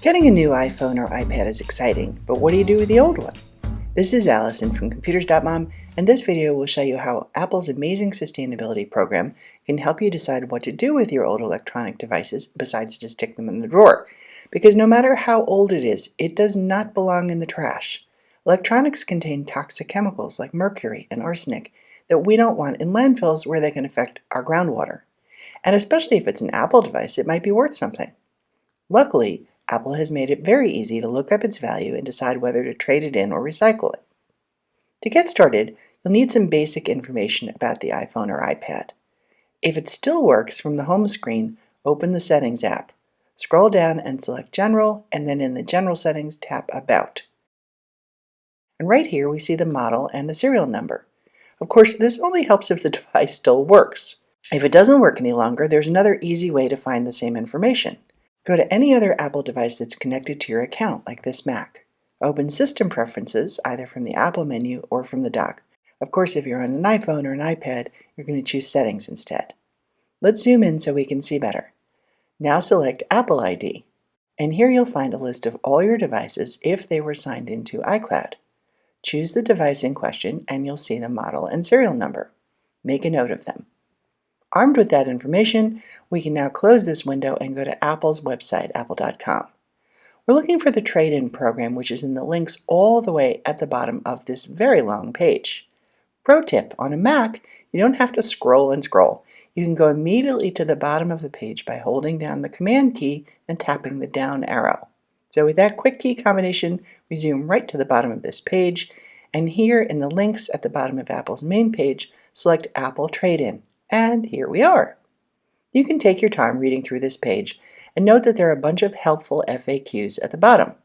Getting a new iPhone or iPad is exciting, but what do you do with the old one? This is Allison from Computers.mom, and this video will show you how Apple's amazing sustainability program can help you decide what to do with your old electronic devices besides just stick them in the drawer. Because no matter how old it is, it does not belong in the trash. Electronics contain toxic chemicals like mercury and arsenic that we don't want in landfills where they can affect our groundwater. And especially if it's an Apple device, it might be worth something. Luckily, Apple has made it very easy to look up its value and decide whether to trade it in or recycle it. To get started, you'll need some basic information about the iPhone or iPad. If it still works, from the home screen, open the Settings app. Scroll down and select General, and then in the General settings, tap About. And right here we see the model and the serial number. Of course, this only helps if the device still works. If it doesn't work any longer, there's another easy way to find the same information. Go to any other Apple device that's connected to your account, like this Mac. Open System Preferences, either from the Apple menu or from the dock. Of course, if you're on an iPhone or an iPad, you're going to choose Settings instead. Let's zoom in so we can see better. Now select Apple ID, and here you'll find a list of all your devices if they were signed into iCloud. Choose the device in question, and you'll see the model and serial number. Make a note of them. Armed with that information, we can now close this window and go to Apple's website, apple.com. We're looking for the trade-in program, which is in the links all the way at the bottom of this very long page. Pro tip, on a Mac, you don't have to scroll and scroll. You can go immediately to the bottom of the page by holding down the Command key and tapping the down arrow. So with that quick key combination, we zoom right to the bottom of this page, and here in the links at the bottom of Apple's main page, select Apple Trade-in. And here we are. You can take your time reading through this page and note that there are a bunch of helpful FAQs at the bottom.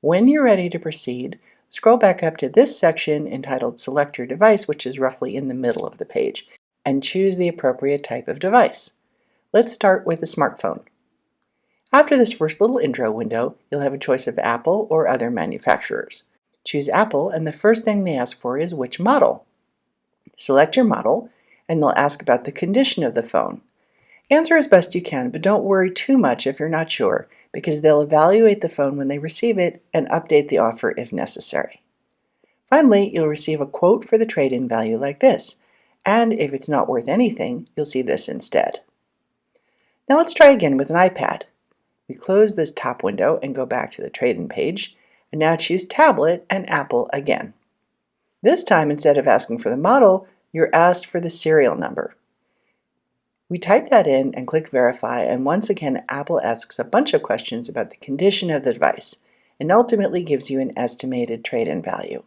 When you're ready to proceed, scroll back up to this section entitled Select Your Device, which is roughly in the middle of the page, and choose the appropriate type of device. Let's start with a smartphone. After this first little intro window, you'll have a choice of Apple or other manufacturers. Choose Apple, and the first thing they ask for is which model. Select your model, and they'll ask about the condition of the phone. Answer as best you can, but don't worry too much if you're not sure, because they'll evaluate the phone when they receive it and update the offer if necessary. Finally, you'll receive a quote for the trade-in value like this, and if it's not worth anything, you'll see this instead. Now let's try again with an iPad. We close this top window and go back to the trade-in page, and now choose Tablet and Apple again. This time, instead of asking for the model, you're asked for the serial number. We type that in and click Verify, and once again Apple asks a bunch of questions about the condition of the device and ultimately gives you an estimated trade-in value.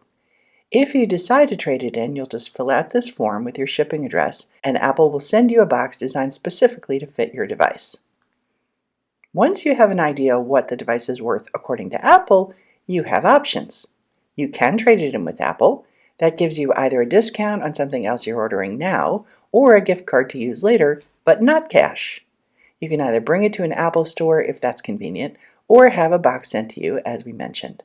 If you decide to trade it in, you'll just fill out this form with your shipping address, and Apple will send you a box designed specifically to fit your device. Once you have an idea what the device is worth according to Apple, you have options. You can trade it in with Apple. That gives you either a discount on something else you're ordering now, or a gift card to use later, but not cash. You can either bring it to an Apple store if that's convenient, or have a box sent to you, as we mentioned.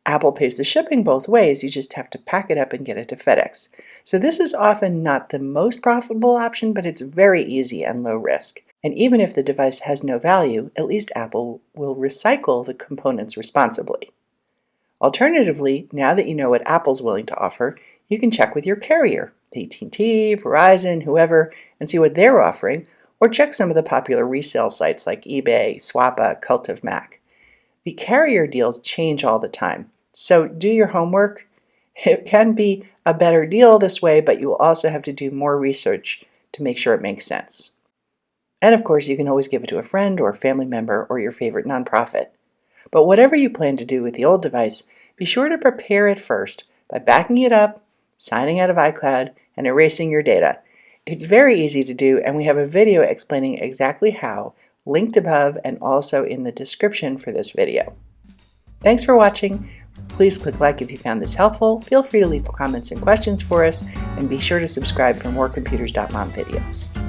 Apple pays the shipping both ways, you just have to pack it up and get it to FedEx. So this is often not the most profitable option, but it's very easy and low risk. And even if the device has no value, at least Apple will recycle the components responsibly. Alternatively, now that you know what Apple's willing to offer, you can check with your carrier, AT&T, Verizon, whoever, and see what they're offering, or check some of the popular resale sites like eBay, Swappa, Cult of Mac. The carrier deals change all the time, so do your homework. It can be a better deal this way, but you will also have to do more research to make sure it makes sense. And of course, you can always give it to a friend or a family member or your favorite nonprofit. But whatever you plan to do with the old device, be sure to prepare it first by backing it up, signing out of iCloud, and erasing your data. It's very easy to do, and we have a video explaining exactly how, linked above and also in the description for this video. Thanks for watching. Please click like if you found this helpful. Feel free to leave comments and questions for us, and be sure to subscribe for more Computers.mom videos.